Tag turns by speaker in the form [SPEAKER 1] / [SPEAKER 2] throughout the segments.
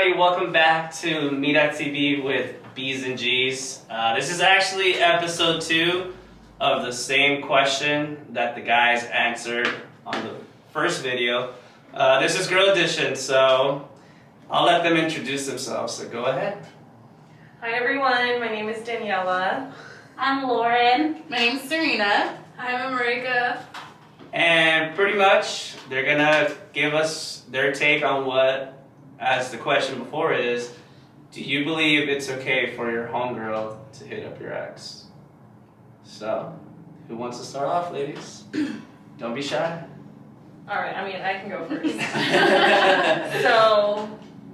[SPEAKER 1] everybody, welcome back to Me.TV with B's and G's. This is actually episode 2 of the same question that the guys answered on the first video. This is Girl Edition, so I'll let them introduce themselves, so go ahead.
[SPEAKER 2] Hi everyone, my name is Daniela.
[SPEAKER 3] I'm Lauren.
[SPEAKER 4] My name's Serena.
[SPEAKER 5] Hi, I'm Marika.
[SPEAKER 1] And pretty much, they're gonna give us their take on what, as the question before is, do you believe it's okay for your homegirl to hit up your ex? So, who wants to start off, ladies? Don't be shy.
[SPEAKER 2] Alright, I can go first. So,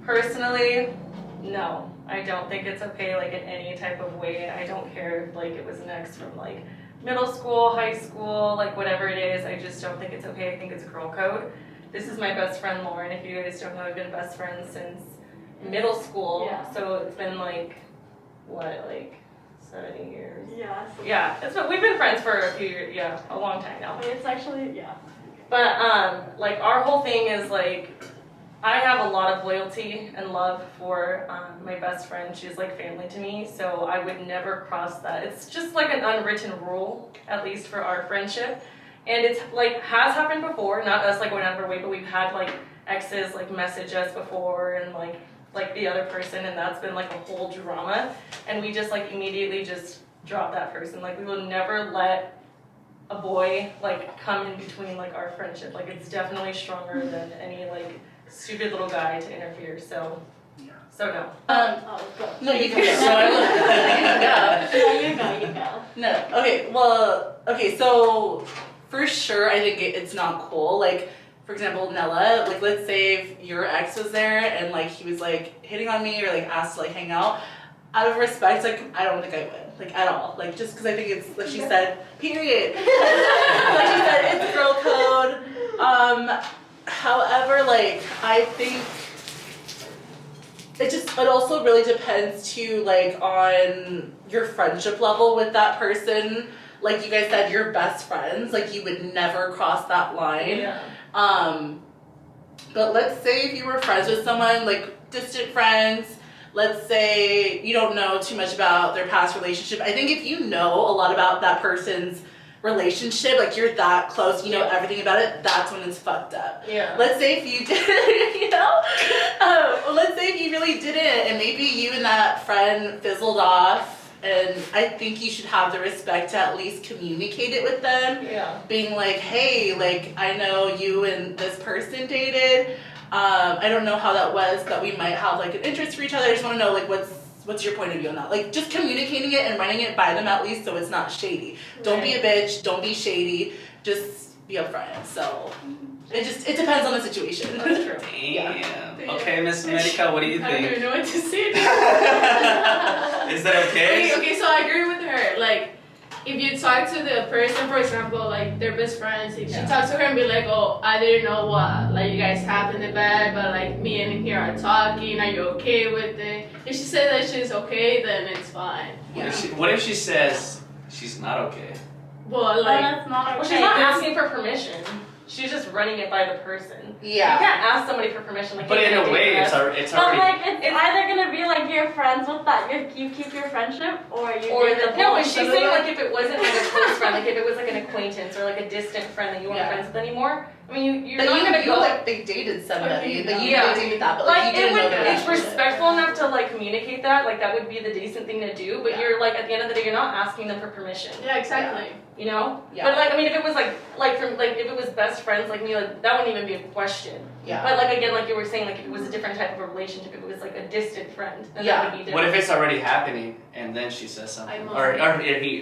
[SPEAKER 2] personally, no. I don't think it's okay, like, in any type of way. I don't care if, like, it was an ex from, like, middle school, high school, like, whatever it is. I just don't think it's okay. I think it's a girl code. This is my best friend, Lauren. If you guys don't know, I've been best friends since middle school.
[SPEAKER 3] Yeah.
[SPEAKER 2] So it's been, like, what, like, 7 years?
[SPEAKER 3] Yeah.
[SPEAKER 2] Yeah, we've been friends for a few years, yeah, a long time now.
[SPEAKER 3] It's actually, yeah.
[SPEAKER 2] But, like, our whole thing is, like, I have a lot of loyalty and love for my best friend. She's like family to me, so I would never cross that. It's just like an unwritten rule, at least for our friendship. And it's like, has happened before, not us like going out of our way, but we've had like exes like message us before and like the other person, and that's been like a whole drama. And we just like immediately just drop that person. Like we will never let a boy like come in between like our friendship. Like it's definitely stronger than any like stupid little guy to interfere, so no.
[SPEAKER 4] No, you can go.
[SPEAKER 3] You go.
[SPEAKER 4] No, okay, so for sure, I think it's not cool. Like, for example, Nella, like, let's say if your ex was there and, like, he was, like, hitting on me or, like, asked to, like, hang out, out of respect, like, I don't think I would, like, at all. Like, just because I think it's, like she said, period. Like she said, it's girl code. However, like, I think it also really depends too, like, on your friendship level with that person. Like you guys said, you're best friends, like you would never cross that line.
[SPEAKER 2] Yeah.
[SPEAKER 4] But let's say if you were friends with someone, like distant friends, let's say you don't know too much about their past relationship. I think if you know a lot about that person's relationship, like you're that close, you know everything about it, that's when it's fucked up.
[SPEAKER 2] Yeah.
[SPEAKER 4] Let's say if you did, you know? Let's say if you really didn't, and maybe you and that friend fizzled off, and I think you should have the respect to at least communicate it with them.
[SPEAKER 2] Yeah.
[SPEAKER 4] Being like, hey, like, I know you and this person dated. I don't know how that was, but we might have, like, an interest for each other. I just want to know, like, what's your point of view on that? Like, just communicating it and running it by them at least so it's not shady. Don't be a bitch. Don't be shady. Just be upfront. So it depends on the situation.
[SPEAKER 2] That's true.
[SPEAKER 1] Damn. Okay, Miss Medica, what do you
[SPEAKER 5] I don't
[SPEAKER 1] think?
[SPEAKER 5] even know what to say.
[SPEAKER 1] Is that okay?
[SPEAKER 5] Okay, so I agree with her. Like, if you talk to the person, for example, like they're best friends, if she talks to her and be like, oh, I didn't know what, like, you guys have in the bed, but like me and him here are talking, are you okay with it? If she says that she's okay, then it's fine.
[SPEAKER 1] What if she says she's not okay?
[SPEAKER 5] Well, like,
[SPEAKER 3] That's not okay.
[SPEAKER 2] Well, she's not asking for permission. She's just running it by the person.
[SPEAKER 4] Yeah.
[SPEAKER 2] You can't ask somebody for permission. Like,
[SPEAKER 1] But
[SPEAKER 2] hey,
[SPEAKER 1] in
[SPEAKER 2] can I
[SPEAKER 1] a
[SPEAKER 2] date
[SPEAKER 1] way,
[SPEAKER 2] your
[SPEAKER 1] it's
[SPEAKER 2] ex?
[SPEAKER 1] already...
[SPEAKER 3] But like, it's either gonna be like you're friends with that, you keep your friendship, or you
[SPEAKER 2] Or
[SPEAKER 3] date the
[SPEAKER 2] no, but
[SPEAKER 3] bullshit
[SPEAKER 2] she's
[SPEAKER 3] of
[SPEAKER 2] saying
[SPEAKER 3] it.
[SPEAKER 2] like if it wasn't like a close friend, like if it was like an acquaintance or like a distant friend that you weren't friends with anymore. I mean, you're
[SPEAKER 4] But
[SPEAKER 2] not gonna go
[SPEAKER 4] like, they dated somebody. Like, you
[SPEAKER 2] Yeah.
[SPEAKER 4] dated that, but
[SPEAKER 2] like
[SPEAKER 4] like, you
[SPEAKER 2] it
[SPEAKER 4] didn't
[SPEAKER 2] would.
[SPEAKER 4] know their
[SPEAKER 2] It's
[SPEAKER 4] relationship.
[SPEAKER 2] respectful enough to like communicate that. Like that would be the decent thing to do. But you're like at the end of the day, you're not asking them for permission.
[SPEAKER 5] yeah, exactly.
[SPEAKER 2] You know.
[SPEAKER 4] Yeah.
[SPEAKER 2] But like I mean, if it was like from like if it was best friends like me, like that wouldn't even be a question.
[SPEAKER 4] Yeah.
[SPEAKER 2] But like again, like you were saying, like if it was a different type of a relationship, if it was like a distant friend, then
[SPEAKER 4] Yeah.
[SPEAKER 2] that would be different.
[SPEAKER 1] What if it's already happening and then she says something?
[SPEAKER 5] I know.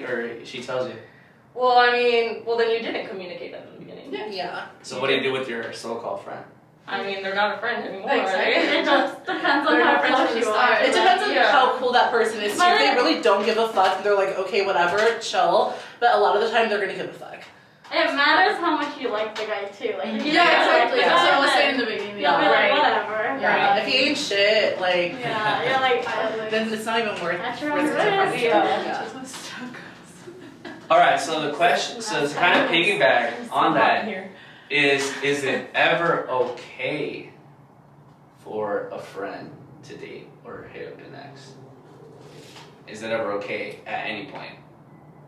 [SPEAKER 1] Or she tells you?
[SPEAKER 2] Well, I mean, then you didn't communicate that in the beginning.
[SPEAKER 5] Yeah.
[SPEAKER 4] Yeah.
[SPEAKER 1] So what do you do with your so-called friend?
[SPEAKER 2] I mean, they're not a friend anymore,
[SPEAKER 5] Exactly.
[SPEAKER 2] right?
[SPEAKER 3] It just depends on
[SPEAKER 5] They're
[SPEAKER 3] how
[SPEAKER 5] not friends
[SPEAKER 3] close
[SPEAKER 5] from the
[SPEAKER 3] you
[SPEAKER 5] start.
[SPEAKER 3] are.
[SPEAKER 4] It depends on
[SPEAKER 2] Yeah.
[SPEAKER 4] how cool that person is too.
[SPEAKER 3] But
[SPEAKER 4] If they
[SPEAKER 3] it-
[SPEAKER 4] really don't give a fuck and they're like, okay, whatever, chill. But a lot of the time they're gonna give a fuck.
[SPEAKER 3] It matters how much you like the guy too. Like, if you
[SPEAKER 5] Yeah,
[SPEAKER 3] don't
[SPEAKER 5] exactly.
[SPEAKER 3] like the
[SPEAKER 5] That's what I was
[SPEAKER 3] guy,
[SPEAKER 5] saying in
[SPEAKER 3] then
[SPEAKER 5] the beginning.
[SPEAKER 3] you'll be
[SPEAKER 2] Right.
[SPEAKER 3] like, whatever.
[SPEAKER 4] Yeah. If he ain't shit, like,
[SPEAKER 3] Yeah, you're like,
[SPEAKER 4] then it's not even worth
[SPEAKER 3] That's your
[SPEAKER 4] risking
[SPEAKER 3] own
[SPEAKER 4] the
[SPEAKER 3] risk.
[SPEAKER 4] friendship.
[SPEAKER 3] Yeah.
[SPEAKER 1] All right, so the question, so to kind of piggyback on that, is it ever okay for a friend to date or hit up an ex? Is that ever okay at any point?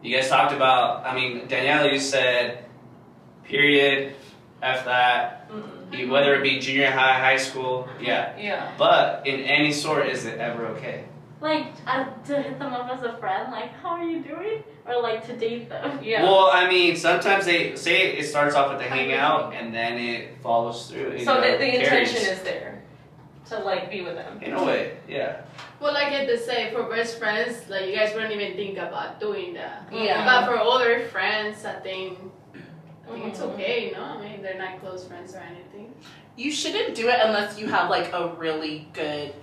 [SPEAKER 1] You guys talked about, I mean, Danielle, you said, period, F that, whether it be junior high, high school, yeah.
[SPEAKER 2] Yeah.
[SPEAKER 1] But in any sort, is it ever okay?
[SPEAKER 3] Like, to hit them up as a friend, like, how are you doing? Or like to date them.
[SPEAKER 2] Yeah.
[SPEAKER 1] Well, I mean, sometimes they say it starts off with a hangout and then it follows through.
[SPEAKER 2] So the intention
[SPEAKER 1] carries.
[SPEAKER 2] is there to like be with them.
[SPEAKER 1] In a way, yeah.
[SPEAKER 5] Well, like I just say, for best friends, like you guys wouldn't even think about doing that.
[SPEAKER 4] Yeah.
[SPEAKER 5] But for other friends, I think it's
[SPEAKER 2] Mhm.
[SPEAKER 5] okay, you know? I mean, they're not close friends or anything.
[SPEAKER 4] You shouldn't do it unless you have like a really good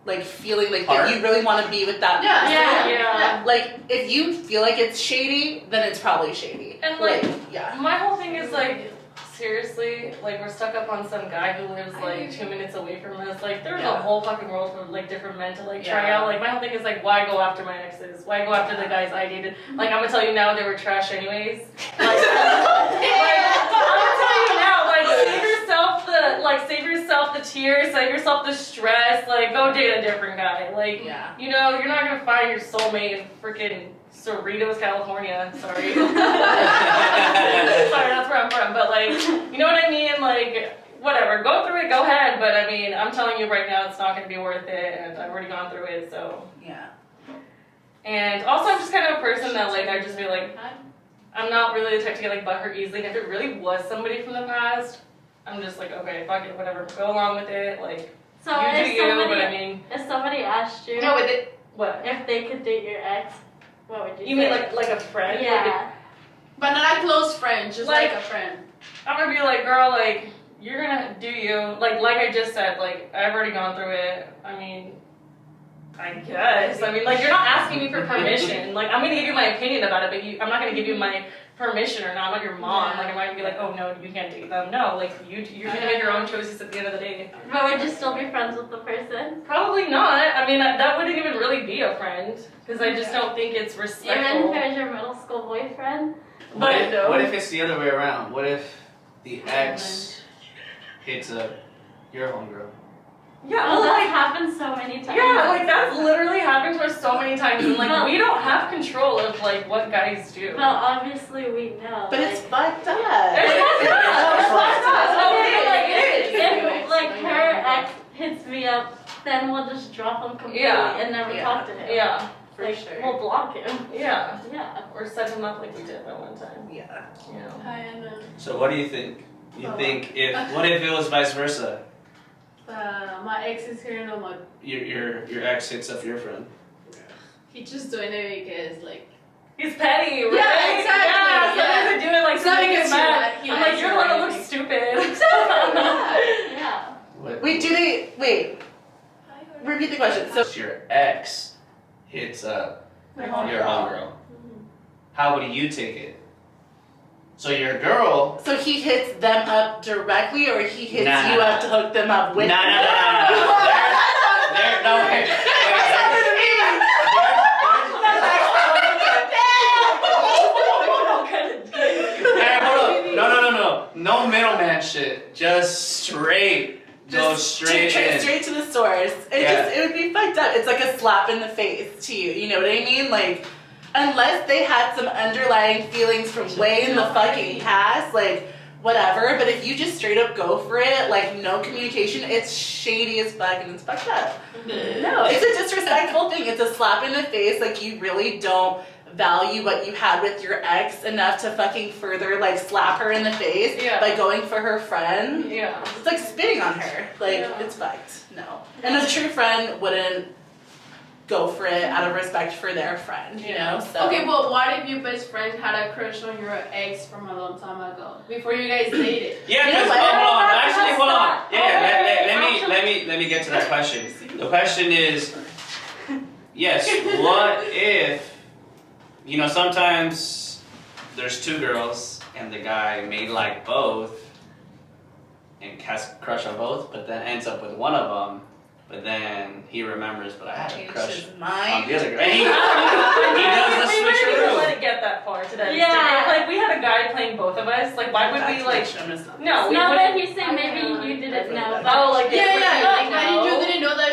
[SPEAKER 4] like feeling like
[SPEAKER 1] Heart?
[SPEAKER 4] that you really want to be with that
[SPEAKER 5] Yeah,
[SPEAKER 4] person.
[SPEAKER 2] Yeah.
[SPEAKER 4] Like if you feel like it's shady, then it's probably shady.
[SPEAKER 2] And like,
[SPEAKER 4] yeah.
[SPEAKER 2] my whole thing is like, seriously, like we're stuck up on some guy who lives like 2 minutes away from us. Like there's a
[SPEAKER 4] Yeah.
[SPEAKER 2] whole fucking world of like different men to like try
[SPEAKER 4] Yeah.
[SPEAKER 2] out. Like my whole thing is like, why go after my exes? Why go after the guys I dated? Like I'm gonna tell you now, they were trash anyways. Like, I'm gonna tell you now, like save yourself the tears, save yourself the stress. Like go date a different guy. Like
[SPEAKER 4] Yeah.
[SPEAKER 2] you know, you're not gonna find your soulmate in freaking Cerritos, California. Sorry. Sorry, that's where I'm from. But like, you know what I mean? Like, whatever. Go through it. Go ahead. But I mean, I'm telling you right now, it's not gonna be worth it, and I've already gone through it. So.
[SPEAKER 4] Yeah.
[SPEAKER 2] And also, I'm just kind of a person that like I just feel like I'm not really the type to get like butthurt easily. And if it really was somebody from the past, I'm just like, okay, fuck it, whatever. Go along with it. Like,
[SPEAKER 3] So
[SPEAKER 2] you do
[SPEAKER 3] if
[SPEAKER 2] you.
[SPEAKER 3] somebody,
[SPEAKER 2] But I mean,
[SPEAKER 3] if somebody asked you
[SPEAKER 5] No, with it.
[SPEAKER 2] what?
[SPEAKER 3] if they could date your ex, what would you
[SPEAKER 2] You
[SPEAKER 3] say?
[SPEAKER 2] mean like a friend? Like,
[SPEAKER 3] Yeah.
[SPEAKER 5] But not a close friend, just like a friend.
[SPEAKER 2] I'm gonna be like, girl, like, you're gonna do you. Like I just said, like, I've already gone through it. I mean, I guess. I mean, like, you're not asking me for permission. Like, I'm gonna give you my opinion about it, but I'm not gonna give you my permission or not. I'm not your mom. Like, I'm not gonna be like, oh, no, you can't date them. No, like, you're gonna make your own choices at the end of the day.
[SPEAKER 3] But would you still be friends with the person?
[SPEAKER 2] Probably not. I mean, that wouldn't even really be a friend. Because I just don't think it's
[SPEAKER 3] Even
[SPEAKER 2] respectful.
[SPEAKER 3] if it was your middle school boyfriend?
[SPEAKER 1] What if it's the other way around? What if the ex hits up your homegirl?
[SPEAKER 2] Yeah,
[SPEAKER 3] Oh,
[SPEAKER 2] well,
[SPEAKER 3] that
[SPEAKER 2] like,
[SPEAKER 3] happens so many times.
[SPEAKER 2] yeah, like that's literally happened to us so many times, and like we don't have control of like what guys do.
[SPEAKER 3] Well, obviously we know.
[SPEAKER 4] But
[SPEAKER 3] like,
[SPEAKER 4] it's fucked up.
[SPEAKER 2] It's fucked up. It's fucked up.
[SPEAKER 3] Okay, like,
[SPEAKER 2] It is.
[SPEAKER 3] if like her ex hits me up, then we'll just drop him completely
[SPEAKER 2] Yeah.
[SPEAKER 3] and never
[SPEAKER 4] Yeah.
[SPEAKER 3] talk to him.
[SPEAKER 2] Yeah,
[SPEAKER 4] For
[SPEAKER 3] Like,
[SPEAKER 4] sure.
[SPEAKER 3] we'll block him.
[SPEAKER 2] yeah.
[SPEAKER 3] Yeah.
[SPEAKER 2] Or set him up like we did that one time.
[SPEAKER 4] Yeah.
[SPEAKER 2] You know.
[SPEAKER 5] I know.
[SPEAKER 1] So what do you think? You
[SPEAKER 5] Oh.
[SPEAKER 1] think what if it was vice versa?
[SPEAKER 5] My ex is here no more.
[SPEAKER 1] Your ex hits up your friend.
[SPEAKER 5] He's just doing it because like
[SPEAKER 2] He's petty, right?
[SPEAKER 5] Yeah, exactly.
[SPEAKER 2] Yeah,
[SPEAKER 5] Yeah.
[SPEAKER 2] sometimes they do it like
[SPEAKER 5] It's not
[SPEAKER 2] something
[SPEAKER 5] because
[SPEAKER 2] is
[SPEAKER 5] he
[SPEAKER 2] mad.
[SPEAKER 5] he
[SPEAKER 2] I'm
[SPEAKER 5] likes
[SPEAKER 2] like, you're
[SPEAKER 5] you
[SPEAKER 2] the one
[SPEAKER 5] or
[SPEAKER 2] that looks
[SPEAKER 5] anything.
[SPEAKER 2] stupid.
[SPEAKER 3] Yeah.
[SPEAKER 1] What?
[SPEAKER 4] Wait, repeat the question. So
[SPEAKER 1] Your ex hits up
[SPEAKER 3] Your
[SPEAKER 1] your homegirl.
[SPEAKER 3] Mhm.
[SPEAKER 1] How would you take it? So your girl.
[SPEAKER 4] so he hits them up directly or he hits
[SPEAKER 1] Nah,
[SPEAKER 4] you
[SPEAKER 1] nah,
[SPEAKER 4] up to hook them up with
[SPEAKER 1] No. There, no, wait. Hey, hold up. No. No middleman shit. Just straight. Go straight in.
[SPEAKER 4] straight to the source. It would be fucked up. It's like a slap in the face to you. You know what I mean? Like, unless they had some underlying feelings from way in the fucking past, like whatever. But if you just straight up go for it, like no communication, it's shady as fuck and it's fucked up. No, it's a disrespectful thing. It's a slap in the face. Like you really don't value what you had with your ex enough to fucking further like slap her in the face
[SPEAKER 2] Yeah.
[SPEAKER 4] by going for her friend.
[SPEAKER 2] Yeah.
[SPEAKER 4] It's like spitting on her. Like,
[SPEAKER 2] Yeah.
[SPEAKER 4] it's fucked. No. And a true friend wouldn't go for it out of respect for their friend, you
[SPEAKER 2] Yeah.
[SPEAKER 4] know? So.
[SPEAKER 5] Okay, but what if your best friend had a crush on your ex from a long time ago, before you guys dated?
[SPEAKER 1] Yeah,
[SPEAKER 4] You know
[SPEAKER 1] because
[SPEAKER 4] what?
[SPEAKER 1] hold on.
[SPEAKER 3] That's
[SPEAKER 1] Actually, hold on.
[SPEAKER 3] not-
[SPEAKER 1] Yeah, let me get to that question. The question is, yes, what if, you know, sometimes there's two girls and the guy may like both and has a crush on both, but then ends up with one of them, but then he remembers, but I had a
[SPEAKER 4] Change
[SPEAKER 1] crush
[SPEAKER 4] his
[SPEAKER 1] on
[SPEAKER 4] mind.
[SPEAKER 1] the other girl. And he does the
[SPEAKER 2] We wouldn't even
[SPEAKER 1] switcheroo.
[SPEAKER 2] let it get that far to that
[SPEAKER 3] Yeah.
[SPEAKER 2] extent. If, like we had a guy playing both of us, like why would we like?
[SPEAKER 4] I'm just not-
[SPEAKER 2] No, we
[SPEAKER 3] No,
[SPEAKER 2] wouldn't.
[SPEAKER 3] but he's saying maybe you didn't know.
[SPEAKER 2] Oh, like
[SPEAKER 5] Yeah,
[SPEAKER 2] if we're
[SPEAKER 5] like
[SPEAKER 2] saying
[SPEAKER 5] how
[SPEAKER 2] no.
[SPEAKER 5] you didn't know that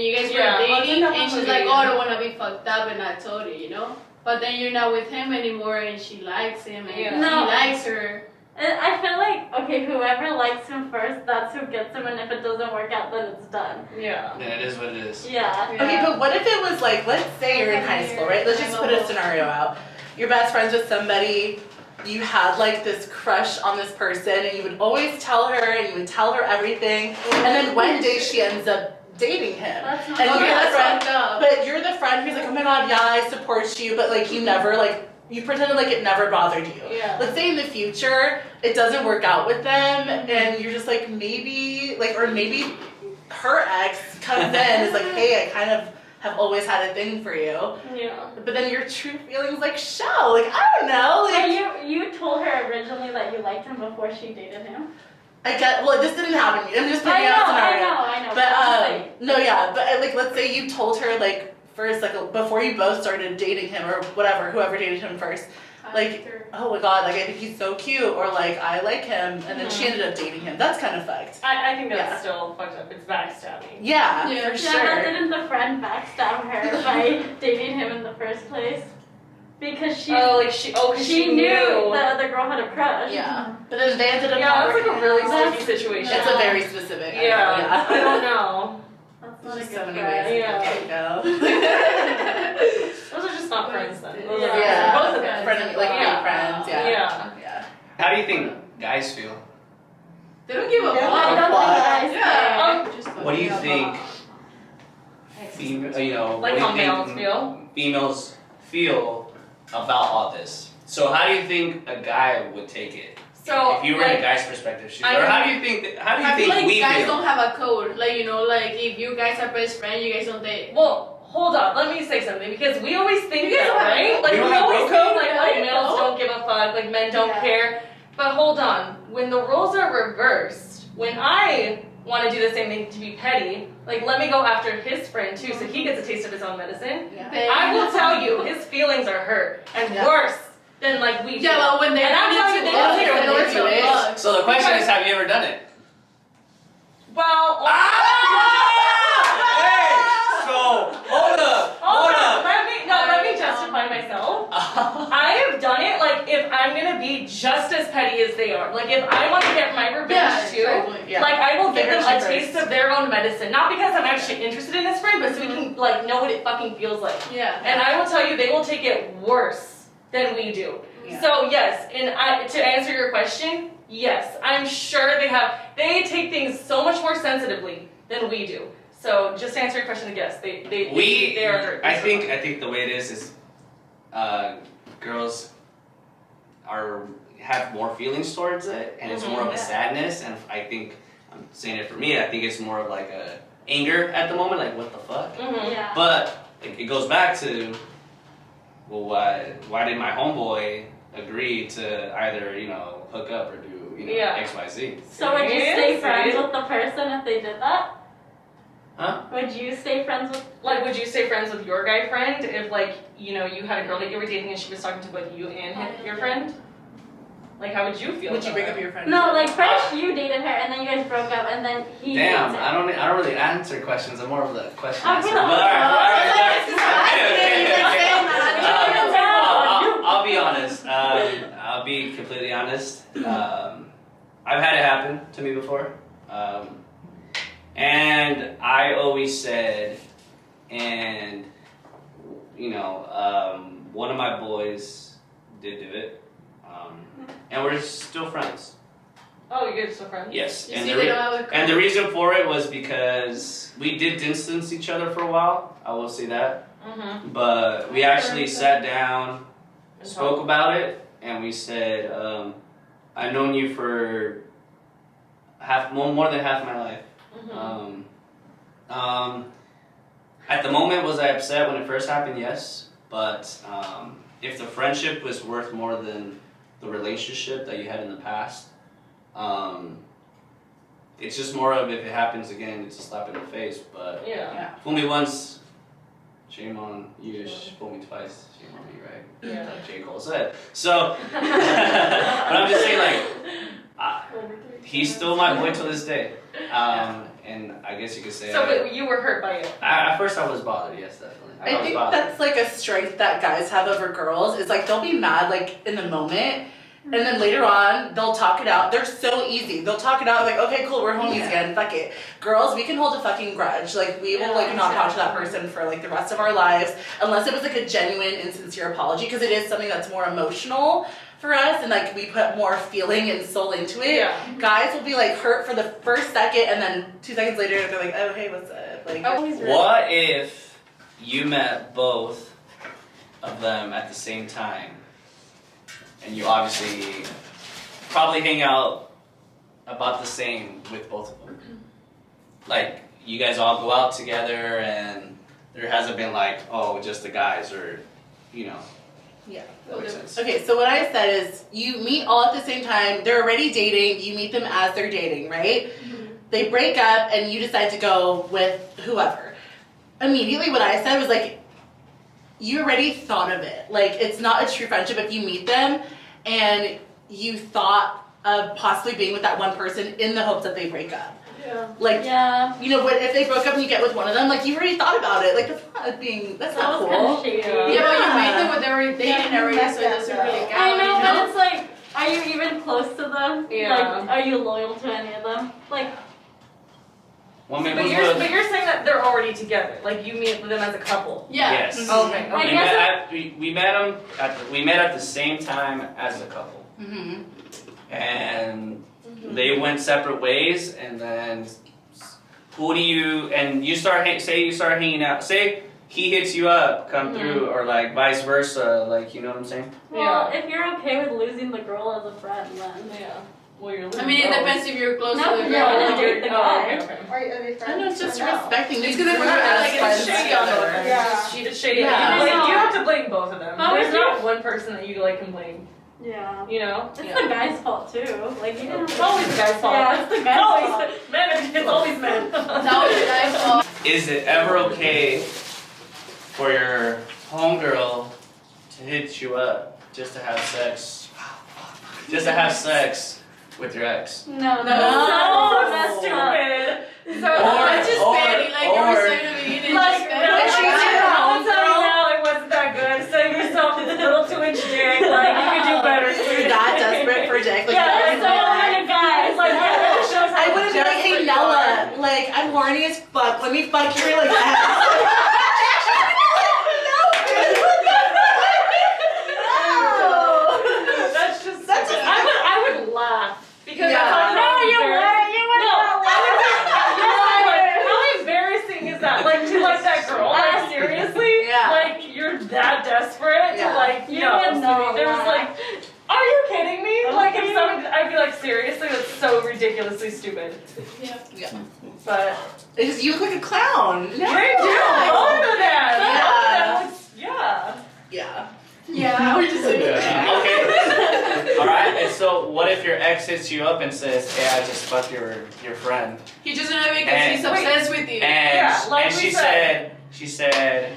[SPEAKER 5] you guys were
[SPEAKER 2] Yeah,
[SPEAKER 5] dating,
[SPEAKER 2] well,
[SPEAKER 5] and she's like, oh, I don't want to be fucked up, and I told you, you know. But then you're not with him anymore, and she likes him, and
[SPEAKER 2] Yeah.
[SPEAKER 5] he
[SPEAKER 3] No.
[SPEAKER 5] likes her.
[SPEAKER 3] I feel like, okay, whoever likes him first, that's who gets him, and if it doesn't work out, then it's done.
[SPEAKER 2] Yeah.
[SPEAKER 1] Yeah, it is what it is.
[SPEAKER 3] Yeah.
[SPEAKER 4] Okay, but what if it was like, let's say you're in high school, right? Let's just put a scenario out. You're best friends with somebody, you had like this crush on this person, and you would always tell her, and you would tell her everything, and then one day she ends up dating him.
[SPEAKER 3] That's not
[SPEAKER 4] And
[SPEAKER 5] Okay,
[SPEAKER 4] you're the
[SPEAKER 5] that's
[SPEAKER 4] friend,
[SPEAKER 5] fucked up.
[SPEAKER 4] but you're the friend who's like, oh my god, yeah, I support you, but like you never like, you pretended like it never bothered you.
[SPEAKER 2] Yeah.
[SPEAKER 4] Let's say in the future it doesn't work out with them, and you're just like maybe like, or maybe her ex comes in and is like, hey, I kind of have always had a thing for you,
[SPEAKER 2] Yeah.
[SPEAKER 4] but then your true feelings like show, like I don't know,
[SPEAKER 3] So
[SPEAKER 4] like
[SPEAKER 3] you told her originally that you liked him before she dated him?
[SPEAKER 4] I get, well, this didn't happen. I'm just putting
[SPEAKER 3] I
[SPEAKER 4] out a
[SPEAKER 3] know,
[SPEAKER 4] scenario.
[SPEAKER 3] I know.
[SPEAKER 4] But
[SPEAKER 3] I'm just
[SPEAKER 4] no, yeah, but like let's say you told her like first, like before you both started dating him or whatever, whoever dated him first, like, oh my god, like I think he's so cute, or like I like him, and then she ended up dating him. That's kind of fucked.
[SPEAKER 2] I think that's
[SPEAKER 4] Yeah.
[SPEAKER 2] still fucked up. It's backstabbing.
[SPEAKER 4] Yeah,
[SPEAKER 5] Yeah.
[SPEAKER 4] for
[SPEAKER 3] Yeah,
[SPEAKER 4] sure.
[SPEAKER 3] but didn't the friend backstab her by dating him in the first place? Because she
[SPEAKER 2] Cause
[SPEAKER 3] she knew the other girl had a crush.
[SPEAKER 4] Yeah, but then they ended up.
[SPEAKER 2] Yeah,
[SPEAKER 4] not
[SPEAKER 2] it's like a
[SPEAKER 4] working
[SPEAKER 2] really
[SPEAKER 4] out.
[SPEAKER 2] sticky situation.
[SPEAKER 4] It's a very specific.
[SPEAKER 2] Yeah. I don't know.
[SPEAKER 3] That's not
[SPEAKER 4] There's
[SPEAKER 3] a
[SPEAKER 4] just so
[SPEAKER 3] good
[SPEAKER 4] many
[SPEAKER 3] friend.
[SPEAKER 4] ways
[SPEAKER 2] Yeah.
[SPEAKER 4] to go.
[SPEAKER 2] Those are just not friends then. Those are
[SPEAKER 4] Yeah.
[SPEAKER 2] both of them.
[SPEAKER 4] Friend, like
[SPEAKER 2] Yeah.
[SPEAKER 4] fake friends. Yeah.
[SPEAKER 2] Yeah.
[SPEAKER 4] Yeah.
[SPEAKER 1] How do you think guys feel?
[SPEAKER 5] They don't give a
[SPEAKER 3] I
[SPEAKER 5] fuck.
[SPEAKER 3] don't think guys
[SPEAKER 5] Yeah. Just
[SPEAKER 1] What do you
[SPEAKER 5] fucking
[SPEAKER 1] think?
[SPEAKER 5] about-
[SPEAKER 1] Female, you know,
[SPEAKER 2] Like
[SPEAKER 1] what
[SPEAKER 2] how
[SPEAKER 1] do you
[SPEAKER 2] males
[SPEAKER 1] think
[SPEAKER 2] feel?
[SPEAKER 1] females feel about all this? So how do you think a guy would take it?
[SPEAKER 2] So
[SPEAKER 1] If you were in a guy's perspective,
[SPEAKER 2] I
[SPEAKER 1] or how
[SPEAKER 2] know-
[SPEAKER 1] do you think? How do you
[SPEAKER 5] I feel
[SPEAKER 1] think
[SPEAKER 5] like
[SPEAKER 1] we
[SPEAKER 5] guys
[SPEAKER 1] feel?
[SPEAKER 5] don't have a code. Like, you know, like if you guys are best friends, you guys don't date.
[SPEAKER 2] well, hold on, let me say something because we always think
[SPEAKER 5] You guys
[SPEAKER 2] that,
[SPEAKER 5] don't have-
[SPEAKER 2] right? Like
[SPEAKER 1] You don't
[SPEAKER 2] we
[SPEAKER 1] have
[SPEAKER 2] always
[SPEAKER 1] bro
[SPEAKER 2] think
[SPEAKER 1] code?
[SPEAKER 2] like,
[SPEAKER 5] Yeah,
[SPEAKER 2] oh,
[SPEAKER 5] you
[SPEAKER 2] males
[SPEAKER 5] know?
[SPEAKER 2] don't give a fuck, like men don't
[SPEAKER 3] Yeah.
[SPEAKER 2] care. But hold on, when the roles are reversed, when I want to do the same thing to be petty, like let me go after his friend too, so he gets a taste of his own medicine.
[SPEAKER 5] They-
[SPEAKER 2] I will tell you, his feelings are hurt and
[SPEAKER 4] Yeah.
[SPEAKER 2] worse than like we.
[SPEAKER 5] Yeah,
[SPEAKER 2] feel.
[SPEAKER 5] well, when they're
[SPEAKER 2] And I'm
[SPEAKER 5] ready
[SPEAKER 2] telling
[SPEAKER 5] to
[SPEAKER 2] you, they
[SPEAKER 5] love,
[SPEAKER 2] don't care
[SPEAKER 5] they
[SPEAKER 2] when
[SPEAKER 5] don't
[SPEAKER 2] they
[SPEAKER 5] give
[SPEAKER 2] do
[SPEAKER 5] a
[SPEAKER 2] it.
[SPEAKER 5] fuck.
[SPEAKER 1] So the question is, have you ever done it?
[SPEAKER 2] Well,
[SPEAKER 1] Hey, so hold up.
[SPEAKER 2] let me justify myself. I have done it like if I'm gonna be just as petty as they are. Like if I want to get my revenge
[SPEAKER 5] Yeah,
[SPEAKER 2] too.
[SPEAKER 5] exactly.
[SPEAKER 4] Yeah.
[SPEAKER 2] Like I will give
[SPEAKER 4] They
[SPEAKER 2] them
[SPEAKER 4] hurt
[SPEAKER 2] a
[SPEAKER 4] you
[SPEAKER 2] taste
[SPEAKER 4] first.
[SPEAKER 2] of their own medicine, not because I'm actually interested in this friend, but so we can like know what it fucking feels like.
[SPEAKER 5] Yeah.
[SPEAKER 2] And I will tell you, they will take it worse than we do.
[SPEAKER 4] Yeah.
[SPEAKER 2] So yes, to answer your question, yes, I'm sure they take things so much more sensitively than we do. So just to answer your question, yes, they are hurt.
[SPEAKER 1] I think the way it is girls have more feelings towards it, and it's more of a
[SPEAKER 2] Yeah.
[SPEAKER 1] sadness. And I think I'm saying it for me. I think it's more of like a anger at the moment, like what the fuck.
[SPEAKER 2] Mhm.
[SPEAKER 3] Yeah.
[SPEAKER 1] But it goes back to, well, why did my homeboy agree to either hook up or do
[SPEAKER 2] Yeah.
[SPEAKER 1] X Y Z?
[SPEAKER 3] So would you stay
[SPEAKER 2] Yes,
[SPEAKER 3] friends
[SPEAKER 2] right?
[SPEAKER 3] with the person if they did that?
[SPEAKER 1] Huh?
[SPEAKER 3] Would you stay friends with
[SPEAKER 2] Like, would you stay friends with your guy friend if, like, you had a girl that you were dating and she was talking to both you and your friend? Like, how would you feel?
[SPEAKER 4] Would you
[SPEAKER 2] about
[SPEAKER 4] break
[SPEAKER 2] that?
[SPEAKER 4] up your friend?
[SPEAKER 3] No, like first you dated her and then you guys broke up and then he
[SPEAKER 1] Damn,
[SPEAKER 3] dates her.
[SPEAKER 1] I don't really answer questions. I'm more of the question
[SPEAKER 3] I
[SPEAKER 1] answer.
[SPEAKER 3] feel
[SPEAKER 1] But
[SPEAKER 3] like-
[SPEAKER 1] I'll be honest. I'll be completely honest. I've had it happen to me before. And I always said, and one of my boys did do it, and we're still friends.
[SPEAKER 2] Oh, you guys are still friends?
[SPEAKER 1] Yes,
[SPEAKER 5] You
[SPEAKER 1] and
[SPEAKER 5] see,
[SPEAKER 1] the
[SPEAKER 5] they don't have a
[SPEAKER 1] and the reason for it was because we did distance each other for a while. I will say that,
[SPEAKER 2] Mm-hmm.
[SPEAKER 1] but we actually sat down, spoke about it, and we said, "I've known you for more than half my life." At the moment, was I upset when it first happened? Yes, but if the friendship was worth more than the relationship that you had in the past, it's just more of if it happens again, it's a slap in the face. But
[SPEAKER 2] Yeah.
[SPEAKER 1] fool me once, shame on you. Fool me twice, shame on me, right?
[SPEAKER 2] Yeah.
[SPEAKER 1] Like J. Cole said. So, but I'm just saying, like, he's still my boy to this day. and I guess you could say.
[SPEAKER 2] So but you were hurt by it.
[SPEAKER 1] At first, I was bothered. Yes, definitely.
[SPEAKER 4] I
[SPEAKER 1] was
[SPEAKER 4] think
[SPEAKER 1] bothered.
[SPEAKER 4] that's like a strength that guys have over girls. Is like they'll be mad like in the moment, and then later on they'll talk it out. They're so easy. They'll talk it out like, okay, cool, we're homies again. Fuck it. Girls, we can hold a fucking grudge. Like we will like not talk to that person for like the rest of our lives unless it was like a genuine and sincere apology, because it is something that's more emotional for us, and like we put more feeling and soul into it.
[SPEAKER 2] Yeah.
[SPEAKER 4] Guys will be like hurt for the first second, and then 2 seconds later they're like, oh hey, what's up? Like,
[SPEAKER 1] What if you met both of them at the same time, and you obviously probably hang out about the same with both of them? Like, you guys all go out together, and there hasn't been like, oh, just the guys, or, you know.
[SPEAKER 4] Yeah.
[SPEAKER 1] That makes sense.
[SPEAKER 4] Okay, so what I said is you meet all at the same time, they're already dating, you meet them as they're dating, right? They break up and you decide to go with whoever. Immediately what I said was like, you already thought of it. Like, it's not a true friendship if you meet them and you thought of possibly being with that one person in the hopes that they break up.
[SPEAKER 2] Yeah.
[SPEAKER 4] Like,
[SPEAKER 3] Yeah.
[SPEAKER 4] you know, what if they broke up and you get with one of them, like, you already thought about it. Like, that's
[SPEAKER 3] That
[SPEAKER 4] not
[SPEAKER 3] was
[SPEAKER 4] cool.
[SPEAKER 3] kind of shady.
[SPEAKER 2] Yeah.
[SPEAKER 5] Yeah, but you made them when they were dating
[SPEAKER 3] Yeah,
[SPEAKER 5] already,
[SPEAKER 3] messed
[SPEAKER 5] so it
[SPEAKER 3] up
[SPEAKER 5] doesn't
[SPEAKER 3] though.
[SPEAKER 5] really count.
[SPEAKER 3] I know,
[SPEAKER 5] you
[SPEAKER 3] but it's like, are you even close to them?
[SPEAKER 2] Yeah.
[SPEAKER 3] Like, are you loyal to any of them? Like,
[SPEAKER 1] Well, I mean,
[SPEAKER 2] But
[SPEAKER 1] who's
[SPEAKER 2] you're,
[SPEAKER 1] the-
[SPEAKER 2] but you're saying that they're already together. Like you meet them as a couple.
[SPEAKER 5] Yeah.
[SPEAKER 1] Yes.
[SPEAKER 2] Okay.
[SPEAKER 3] I
[SPEAKER 1] We
[SPEAKER 3] guess
[SPEAKER 1] met, we met them we met at the same time as a couple,
[SPEAKER 4] Mm-hmm.
[SPEAKER 1] and they went separate ways, and then who do you and you start say you start hanging out, say he hits you up, come through, or like vice versa, like, you know what I'm saying?
[SPEAKER 3] well, if you're okay with losing the girl as a friend, then
[SPEAKER 2] Yeah. Well, you're.
[SPEAKER 5] I mean, it depends if you're close
[SPEAKER 3] No,
[SPEAKER 5] to the
[SPEAKER 3] yeah,
[SPEAKER 5] girl.
[SPEAKER 3] no, date the guy.
[SPEAKER 2] Okay.
[SPEAKER 6] Are they friends?
[SPEAKER 4] I know, it's just
[SPEAKER 6] or no?
[SPEAKER 4] respecting.
[SPEAKER 5] It's
[SPEAKER 4] These
[SPEAKER 5] gonna
[SPEAKER 4] girls
[SPEAKER 5] be
[SPEAKER 4] are
[SPEAKER 5] like,
[SPEAKER 4] as friends
[SPEAKER 2] It's shady on both
[SPEAKER 4] together.
[SPEAKER 2] ends.
[SPEAKER 6] Yeah.
[SPEAKER 2] It's shady.
[SPEAKER 4] Yeah.
[SPEAKER 2] Like,
[SPEAKER 3] I
[SPEAKER 2] you
[SPEAKER 3] know.
[SPEAKER 2] have to blame both of them.
[SPEAKER 3] But
[SPEAKER 2] There's
[SPEAKER 3] if
[SPEAKER 2] not one person that you like can blame.
[SPEAKER 3] yeah.
[SPEAKER 2] You know.
[SPEAKER 3] It's
[SPEAKER 4] Yeah.
[SPEAKER 3] the guy's fault too. Like, you didn't.
[SPEAKER 2] It's always the guy's fault.
[SPEAKER 3] Yeah, it's the
[SPEAKER 2] It's
[SPEAKER 3] guy's
[SPEAKER 2] always
[SPEAKER 3] fault.
[SPEAKER 2] men. It's always men.
[SPEAKER 5] That was the guy's fault.
[SPEAKER 1] Is it ever okay for your homegirl to hit you up just to have sex? Just to have sex with your ex?
[SPEAKER 3] No,
[SPEAKER 4] No.
[SPEAKER 3] that's
[SPEAKER 2] stupid. So
[SPEAKER 5] That's just petty, like you were
[SPEAKER 1] or-
[SPEAKER 5] saying at the beginning.
[SPEAKER 2] Like,
[SPEAKER 5] just
[SPEAKER 2] no,
[SPEAKER 5] petty.
[SPEAKER 4] she's
[SPEAKER 2] I'm
[SPEAKER 4] your
[SPEAKER 2] gonna tell you
[SPEAKER 4] homegirl.
[SPEAKER 2] now, it wasn't that good. Save yourself a little 2-inch dick. Like, you could do better.
[SPEAKER 4] You're that desperate for dick. Like,
[SPEAKER 2] Yeah,
[SPEAKER 4] that
[SPEAKER 2] it's
[SPEAKER 4] is
[SPEAKER 3] so
[SPEAKER 4] my
[SPEAKER 3] many guys.
[SPEAKER 2] Like, yeah, it shows how
[SPEAKER 4] I wouldn't be like, hey
[SPEAKER 2] desperate you are.
[SPEAKER 4] Nella, like I'm horny as fuck. Let me fuck your like ass.
[SPEAKER 2] That's just. I would laugh because
[SPEAKER 4] Yeah.
[SPEAKER 2] I thought
[SPEAKER 3] No, you wouldn't. You would
[SPEAKER 2] No,
[SPEAKER 3] not
[SPEAKER 2] I would
[SPEAKER 3] laugh.
[SPEAKER 2] like, how embarrassing is that? Like to like that girl? Like seriously?
[SPEAKER 4] Yeah.
[SPEAKER 2] Like you're that desperate
[SPEAKER 4] Yeah.
[SPEAKER 2] to like
[SPEAKER 3] You
[SPEAKER 2] no.
[SPEAKER 3] would not
[SPEAKER 2] There's
[SPEAKER 3] laugh.
[SPEAKER 2] like, are you kidding me? Like if
[SPEAKER 3] Okay.
[SPEAKER 2] someone, I'd be like seriously, that's so ridiculously stupid.
[SPEAKER 4] Yeah.
[SPEAKER 2] But
[SPEAKER 4] It's just, you look like a clown.
[SPEAKER 2] they do all of that.
[SPEAKER 4] Yeah.
[SPEAKER 2] Yeah.
[SPEAKER 4] Yeah.
[SPEAKER 5] Yeah, we're just saying.
[SPEAKER 1] Okay. All right. And so, what if your ex hits you up and says, "Hey, I just fucked your friend,"
[SPEAKER 5] He just know because
[SPEAKER 1] And-
[SPEAKER 5] he's obsessed with you.
[SPEAKER 1] and
[SPEAKER 2] Yeah, like
[SPEAKER 1] and
[SPEAKER 2] we
[SPEAKER 1] she
[SPEAKER 2] said.
[SPEAKER 1] said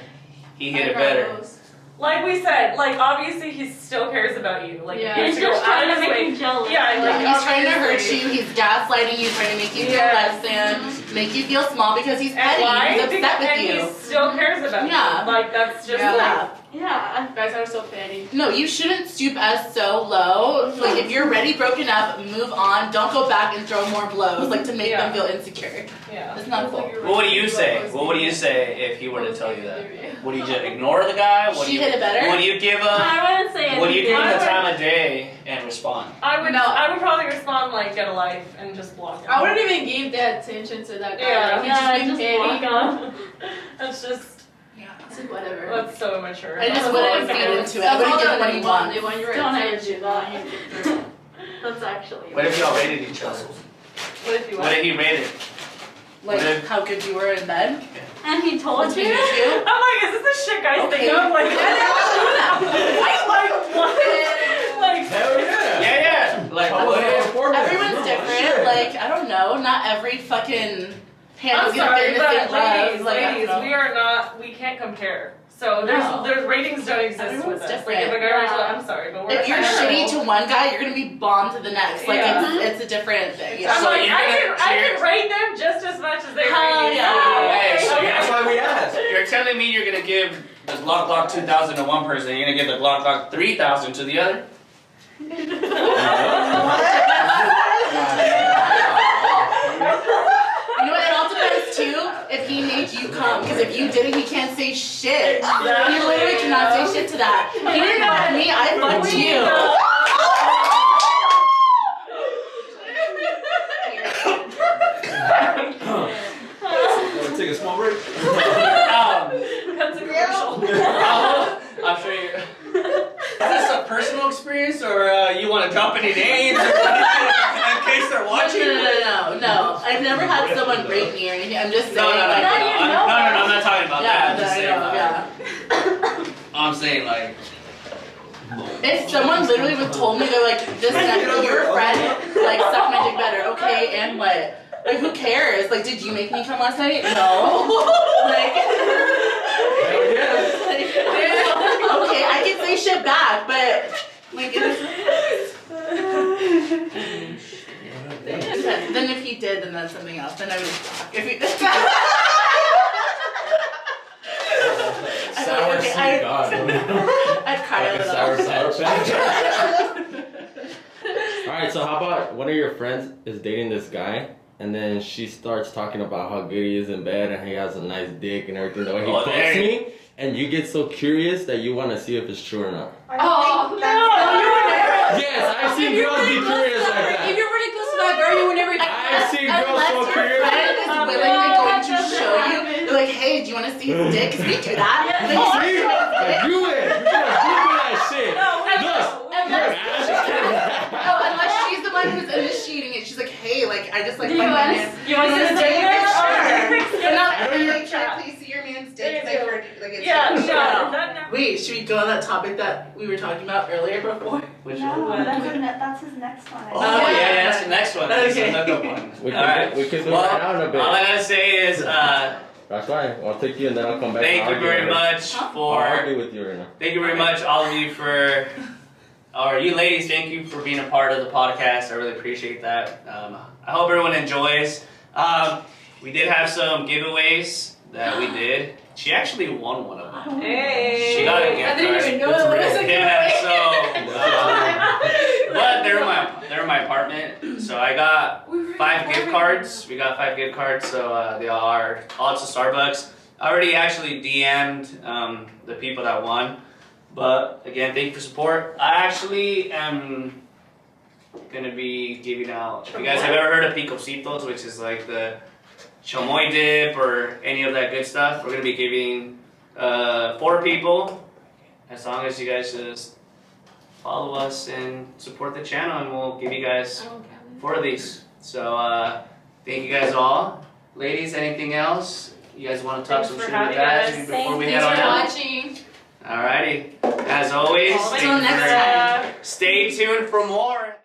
[SPEAKER 1] he hit it
[SPEAKER 5] Eyebrow
[SPEAKER 1] better.
[SPEAKER 5] nose.
[SPEAKER 2] Like we said, like obviously he still cares about you. Like
[SPEAKER 5] Yeah.
[SPEAKER 2] he has
[SPEAKER 3] He's
[SPEAKER 2] to go
[SPEAKER 3] just
[SPEAKER 2] out
[SPEAKER 3] trying
[SPEAKER 2] of
[SPEAKER 3] to
[SPEAKER 2] his
[SPEAKER 3] make
[SPEAKER 2] way.
[SPEAKER 3] you jealous.
[SPEAKER 2] Yeah, like
[SPEAKER 4] He's trying to hurt
[SPEAKER 2] obviously.
[SPEAKER 4] you. He's gaslighting you, trying to make you feel
[SPEAKER 2] Yes.
[SPEAKER 4] less than, make you feel small because he's
[SPEAKER 2] And
[SPEAKER 4] petty.
[SPEAKER 2] why?
[SPEAKER 4] He's upset with
[SPEAKER 2] and
[SPEAKER 4] you.
[SPEAKER 2] he still cares about
[SPEAKER 4] Yeah.
[SPEAKER 2] you. Like that's just
[SPEAKER 4] Yeah.
[SPEAKER 2] like
[SPEAKER 3] Yeah.
[SPEAKER 5] Guys are so petty.
[SPEAKER 4] No, you shouldn't stoop as so low. Like if you're already broken up, move on. Don't go back and throw more blows, like to make them feel insecure.
[SPEAKER 2] yeah.
[SPEAKER 4] It's not cool.
[SPEAKER 1] What would you say? What would you say if he were to tell you that? Would you just ignore the guy? Would
[SPEAKER 4] She
[SPEAKER 1] you,
[SPEAKER 4] hit it better?
[SPEAKER 1] Would you give him?
[SPEAKER 3] I wouldn't say anything.
[SPEAKER 1] Would you give him the
[SPEAKER 2] I would-
[SPEAKER 1] time of day and respond?
[SPEAKER 2] I would
[SPEAKER 5] No.
[SPEAKER 2] I would probably respond like get a life and just block him.
[SPEAKER 5] I wouldn't even give that attention to that guy.
[SPEAKER 2] Yeah.
[SPEAKER 5] Like, he's
[SPEAKER 3] Yeah,
[SPEAKER 5] just
[SPEAKER 3] just
[SPEAKER 5] being
[SPEAKER 3] block
[SPEAKER 5] petty.
[SPEAKER 3] him.
[SPEAKER 2] That's just
[SPEAKER 5] It's like, whatever.
[SPEAKER 2] that's so immature.
[SPEAKER 4] I just
[SPEAKER 2] That's
[SPEAKER 4] wouldn't
[SPEAKER 2] all
[SPEAKER 4] feed
[SPEAKER 2] I
[SPEAKER 4] into it. I
[SPEAKER 5] That's
[SPEAKER 4] wouldn't
[SPEAKER 5] all
[SPEAKER 4] give him
[SPEAKER 5] that
[SPEAKER 4] what
[SPEAKER 5] they
[SPEAKER 4] he
[SPEAKER 5] want.
[SPEAKER 4] wants.
[SPEAKER 5] They want your
[SPEAKER 3] Don't ever
[SPEAKER 5] attention.
[SPEAKER 3] do that. That's actually.
[SPEAKER 1] What if y'all rated each other?
[SPEAKER 2] What if you
[SPEAKER 1] What
[SPEAKER 2] want?
[SPEAKER 1] if he rated?
[SPEAKER 4] Like
[SPEAKER 1] What if-
[SPEAKER 4] how good you were in bed.
[SPEAKER 3] And he told
[SPEAKER 4] Between
[SPEAKER 3] you.
[SPEAKER 4] you two.
[SPEAKER 2] I'm like, is this the shit guys
[SPEAKER 4] Okay.
[SPEAKER 2] think of? Like, like what? Like,
[SPEAKER 7] Hell yeah.
[SPEAKER 1] Yeah. Like
[SPEAKER 7] How
[SPEAKER 1] what
[SPEAKER 7] was
[SPEAKER 1] if?
[SPEAKER 7] our format?
[SPEAKER 4] Everyone's
[SPEAKER 7] No,
[SPEAKER 4] different.
[SPEAKER 7] shit.
[SPEAKER 4] Like I don't know. Not every fucking hand
[SPEAKER 2] I'm
[SPEAKER 4] is gonna
[SPEAKER 2] sorry,
[SPEAKER 4] fit in the
[SPEAKER 2] but
[SPEAKER 4] same love.
[SPEAKER 2] ladies,
[SPEAKER 4] Like I don't know.
[SPEAKER 2] we are not. We can't compare. So there's ratings don't exist
[SPEAKER 4] Everyone's
[SPEAKER 2] with us.
[SPEAKER 4] different.
[SPEAKER 2] Like if a guy writes, I'm sorry, but we're
[SPEAKER 4] If you're
[SPEAKER 2] kind of
[SPEAKER 4] shitty
[SPEAKER 2] cool.
[SPEAKER 4] to one guy, you're gonna be bombed to the next. Like
[SPEAKER 2] Yeah.
[SPEAKER 4] it's a different thing.
[SPEAKER 2] I'm
[SPEAKER 1] So
[SPEAKER 2] like,
[SPEAKER 1] you're
[SPEAKER 2] I
[SPEAKER 1] gonna-
[SPEAKER 2] can rate them just as much as they rate
[SPEAKER 4] Hell
[SPEAKER 2] me.
[SPEAKER 4] yeah.
[SPEAKER 1] Hey, so
[SPEAKER 2] Okay.
[SPEAKER 6] That's why we asked.
[SPEAKER 1] You're telling me you're gonna give the Glock 2000 to one person, and you're gonna give the Glock 3000 to the other?
[SPEAKER 4] You know what? It all depends too if he made you come. Because if you didn't, he can't say shit. He literally cannot say shit to that. He didn't fuck me, I fucked you.
[SPEAKER 6] Take a small break.
[SPEAKER 2] That's a commercial.
[SPEAKER 1] I'm sure you're. Is this a personal experience, or you want to drop any names, or in case they're watching?
[SPEAKER 4] No. I've never had someone rape me or anything. I'm just saying.
[SPEAKER 1] No,
[SPEAKER 4] like,
[SPEAKER 1] I'm not talking about that. I'm just saying,
[SPEAKER 4] yeah.
[SPEAKER 1] I'm saying like.
[SPEAKER 4] If someone literally would told me they're like, this your friend, like suck my dick better, okay, and what? Like who cares? Like, did you make me come last night? No. Like, okay, I can say shit back, but like then if he did, then that's something else. Then I would talk. If he
[SPEAKER 6] Sour
[SPEAKER 4] okay,
[SPEAKER 6] sweet God.
[SPEAKER 4] I'd cry
[SPEAKER 6] Like
[SPEAKER 4] a
[SPEAKER 6] a sour
[SPEAKER 4] little.
[SPEAKER 6] patch.
[SPEAKER 7] Alright, so how about one of your friends is dating this guy, and then she starts talking about how good he is in bed and he has a nice dick and everything, the way he
[SPEAKER 1] Oh,
[SPEAKER 7] fucks
[SPEAKER 1] there you-
[SPEAKER 7] me, and you get so curious that you want to see if it's true or not.
[SPEAKER 5] Oh,
[SPEAKER 3] You would never.
[SPEAKER 7] Yes, I've seen girls be curious like
[SPEAKER 5] If
[SPEAKER 7] that.
[SPEAKER 5] you're really close to that girl, you would never.
[SPEAKER 7] I've seen girls
[SPEAKER 4] Unless
[SPEAKER 7] so
[SPEAKER 4] your
[SPEAKER 7] curious.
[SPEAKER 4] friend is willingly going to show you, they're like, hey, do you want to see his dick? Because we do that. Like,
[SPEAKER 7] See? Like, do it. You gotta Google that shit.
[SPEAKER 4] unless she's the one who's initiating it. She's like, hey, like, I just like
[SPEAKER 3] Do you
[SPEAKER 4] my
[SPEAKER 3] want
[SPEAKER 4] man.
[SPEAKER 2] You want to see the
[SPEAKER 4] see
[SPEAKER 2] dick
[SPEAKER 4] your
[SPEAKER 2] pic?
[SPEAKER 4] picture? But not
[SPEAKER 7] I know
[SPEAKER 4] like,
[SPEAKER 7] you're-
[SPEAKER 4] hey, can I please see your man's dick?
[SPEAKER 2] There you
[SPEAKER 4] Like,
[SPEAKER 2] go.
[SPEAKER 4] like it's
[SPEAKER 2] Yeah,
[SPEAKER 4] like,
[SPEAKER 2] no, that
[SPEAKER 4] Wait, should we go on that topic that we were talking about earlier before?
[SPEAKER 1] Which
[SPEAKER 3] No,
[SPEAKER 1] one?
[SPEAKER 3] that's his next one.
[SPEAKER 1] Oh yeah, that's the next one. That's
[SPEAKER 4] Okay.
[SPEAKER 1] another one.
[SPEAKER 7] We
[SPEAKER 1] All right.
[SPEAKER 7] could do
[SPEAKER 1] Well,
[SPEAKER 7] that out a
[SPEAKER 1] all
[SPEAKER 7] bit.
[SPEAKER 1] I gotta say is,
[SPEAKER 7] That's fine. I'll take you and then I'll come back.
[SPEAKER 1] thank
[SPEAKER 7] and
[SPEAKER 1] you
[SPEAKER 7] argue
[SPEAKER 1] very
[SPEAKER 7] with her.
[SPEAKER 1] much
[SPEAKER 7] I'll
[SPEAKER 1] for.
[SPEAKER 7] argue with you right now.
[SPEAKER 1] Thank you very much, all of you, or you ladies, thank you for being a part of the podcast. I really appreciate that. I hope everyone enjoys. We did have some giveaways that we did. She actually won one of them.
[SPEAKER 2] Hey.
[SPEAKER 1] She got a gift
[SPEAKER 5] I didn't
[SPEAKER 1] card.
[SPEAKER 5] even know it was a
[SPEAKER 1] Yeah,
[SPEAKER 5] giveaway.
[SPEAKER 1] so, but they're in my apartment. So I got 5 gift cards. We got 5 gift cards, so they are all to Starbucks. I already actually DM'd the people that won. But again, thank you for support. I actually am gonna be giving out. If you guys have ever heard of picositos, which is like the chamoy dip or any of that good stuff, we're gonna be giving 4 people. As long as you guys just follow us and support the channel, and we'll give you guys 4 of these. So thank you guys all. Ladies, anything else? You guys want to talk
[SPEAKER 2] Thanks
[SPEAKER 1] some
[SPEAKER 2] for
[SPEAKER 1] shit
[SPEAKER 2] having
[SPEAKER 1] with that
[SPEAKER 2] us.
[SPEAKER 1] before we
[SPEAKER 5] Thanks
[SPEAKER 1] head on
[SPEAKER 5] for
[SPEAKER 1] out?
[SPEAKER 5] watching.
[SPEAKER 1] Alrighty. As always,
[SPEAKER 2] Until
[SPEAKER 1] thank you
[SPEAKER 4] next
[SPEAKER 1] for-
[SPEAKER 4] time.
[SPEAKER 1] Stay tuned for more.